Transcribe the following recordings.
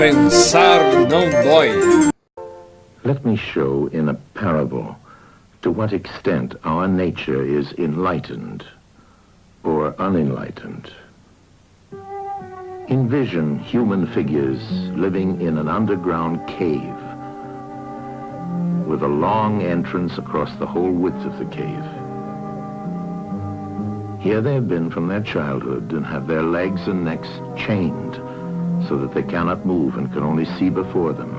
Pensar não dói. Let me show in a parable to what extent our nature is enlightened or unenlightened. Envision human figures living in an underground cave with a long entrance across the whole width of the cave. Here they have been from their childhood and have their legs and necks chained so that they cannot move and can only see before them,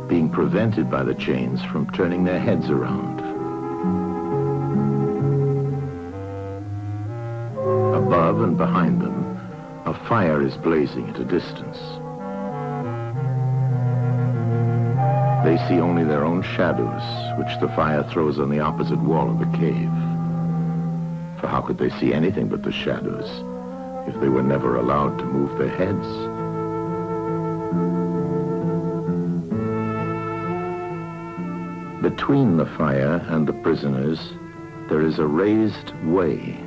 being prevented by the chains from turning their heads around. Above and behind them, a fire is blazing at a distance. They see only their own shadows, which the fire throws on the opposite wall of the cave. For how could they see anything but the shadows if they were never allowed to move their heads? Between the fire and the prisoners, there is a raised way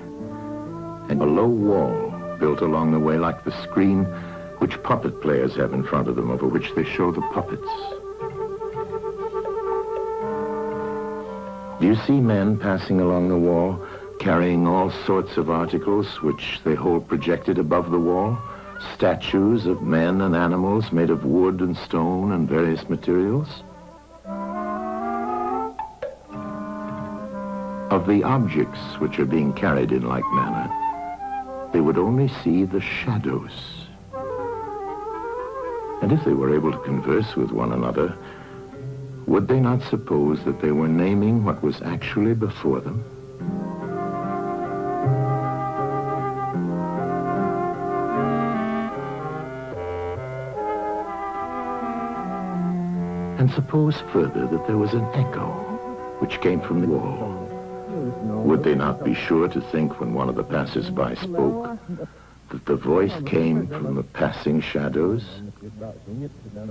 and a low wall built along the way like the screen which puppet players have in front of them, over which they show the puppets. Do you see men passing along the wall, carrying all sorts of articles which they hold projected above the wall? Statues of men and animals made of wood and stone and various materials? Of the objects which are being carried in like manner, they would only see the shadows. And if they were able to converse with one another, would they not suppose that they were naming what was actually before them? And suppose further that there was an echo which came from the wall. Would they not be sure to think when one of the passers-by spoke that the voice came from the passing shadows?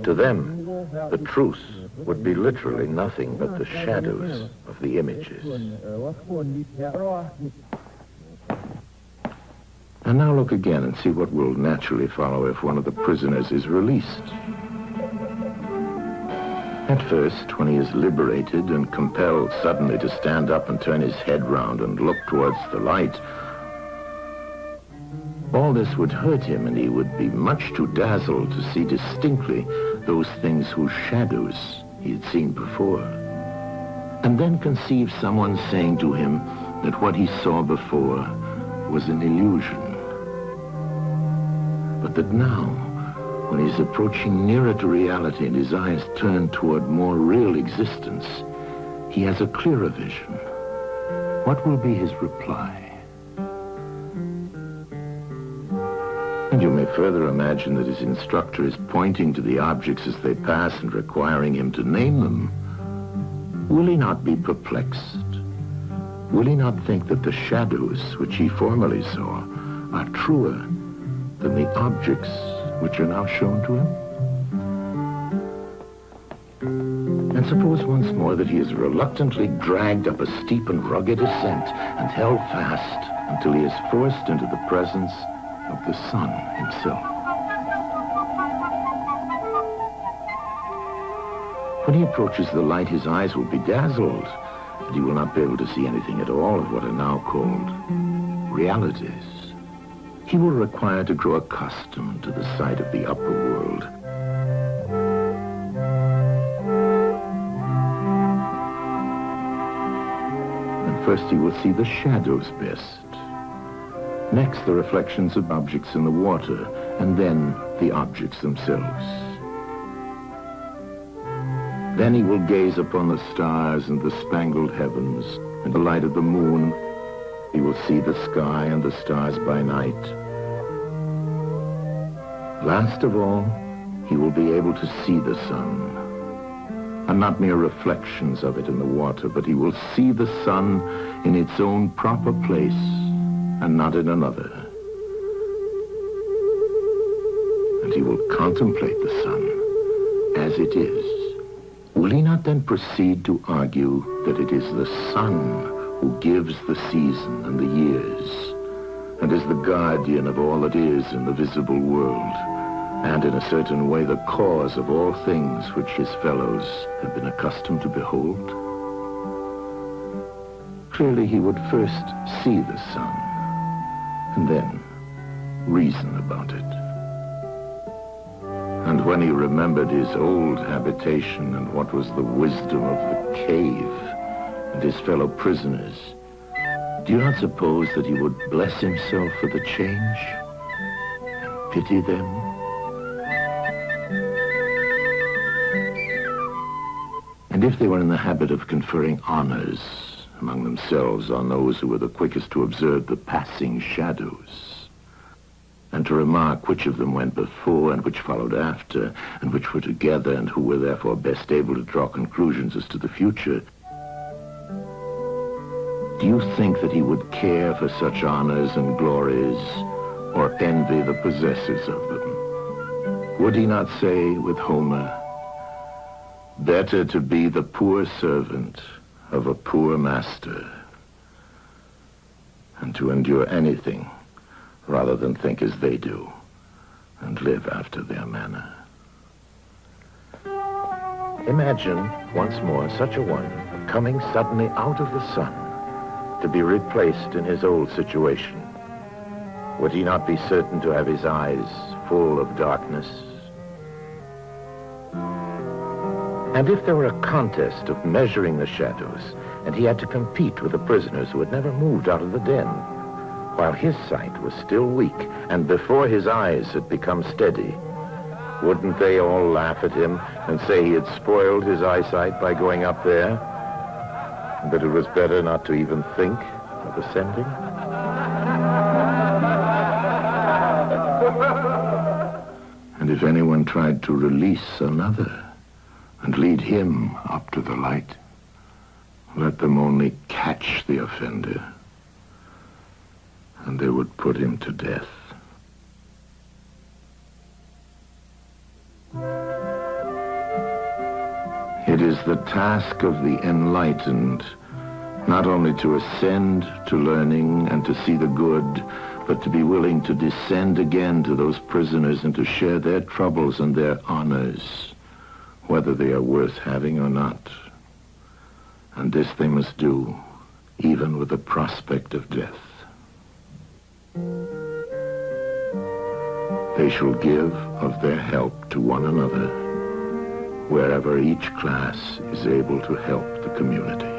To them, the truth would be literally nothing but the shadows of the images. And now look again and see what will naturally follow if one of the prisoners is released. At first, when he is liberated and compelled suddenly to stand up and turn his head round and look towards the light, all this would hurt him, and he would be much too dazzled to see distinctly those things whose shadows he had seen before. And then conceive someone saying to him that what he saw before was an illusion, but that now, when he's approaching nearer to reality and his eyes turn toward more real existence, he has a clearer vision. What will be his reply? And you may further imagine that his instructor is pointing to the objects as they pass and requiring him to name them. Will he not be perplexed? Will he not think that the shadows which he formerly saw are truer than the objects which are now shown to him? And suppose once more that he is reluctantly dragged up a steep and rugged ascent and held fast until he is forced into the presence of the sun himself. When he approaches the light, his eyes will be dazzled, and he will not be able to see anything at all of what are now called realities. He will require to grow accustomed to the sight of the upper world. And first he will see the shadows best. Next, the reflections of objects in the water, and then the objects themselves. Then he will gaze upon the stars and the spangled heavens, and the light of the moon. He will see the sky and the stars by night. Last of all, he will be able to see the sun, and not mere reflections of it in the water, but he will see the sun in its own proper place, and not in another. And he will contemplate the sun as it is. Will he not then proceed to argue that it is the sun who gives the season and the years, and is the guardian of all that is in the visible world, and in a certain way the cause of all things which his fellows have been accustomed to behold? Clearly he would first see the sun, and then reason about it. And when he remembered his old habitation and what was the wisdom of the cave and his fellow prisoners, do you not suppose that he would bless himself for the change and pity them? And if they were in the habit of conferring honors among themselves on those who were the quickest to observe the passing shadows, and to remark which of them went before and which followed after, and which were together and who were therefore best able to draw conclusions as to the future, do you think that he would care for such honors and glories, or envy the possessors of them? Would he not say with Homer, "Better to be the poor servant of a poor master, and to endure anything rather than think as they do, and live after their manner"? Imagine once more such a one coming suddenly out of the sun to be replaced in his old situation. Would he not be certain to have his eyes full of darkness? And if there were a contest of measuring the shadows, and he had to compete with the prisoners who had never moved out of the den, while his sight was still weak, and before his eyes had become steady, wouldn't they all laugh at him and say he had spoiled his eyesight by going up there, and that it was better not to even think of ascending? And if anyone tried to release another and lead him up to the light, let them only catch the offender, and they would put him to death. It is the task of the enlightened not only to ascend to learning and to see the good, but to be willing to descend again to those prisoners and to share their troubles and their honors, whether they are worth having or not. And this they must do, even with the prospect of death. They shall give of their help to one another, wherever each class is able to help the community.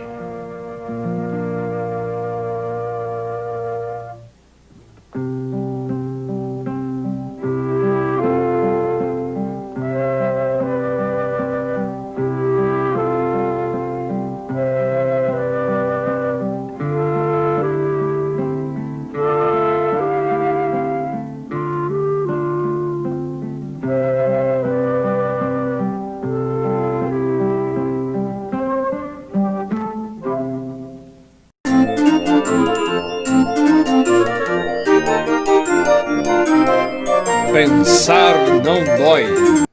Pensar não dói.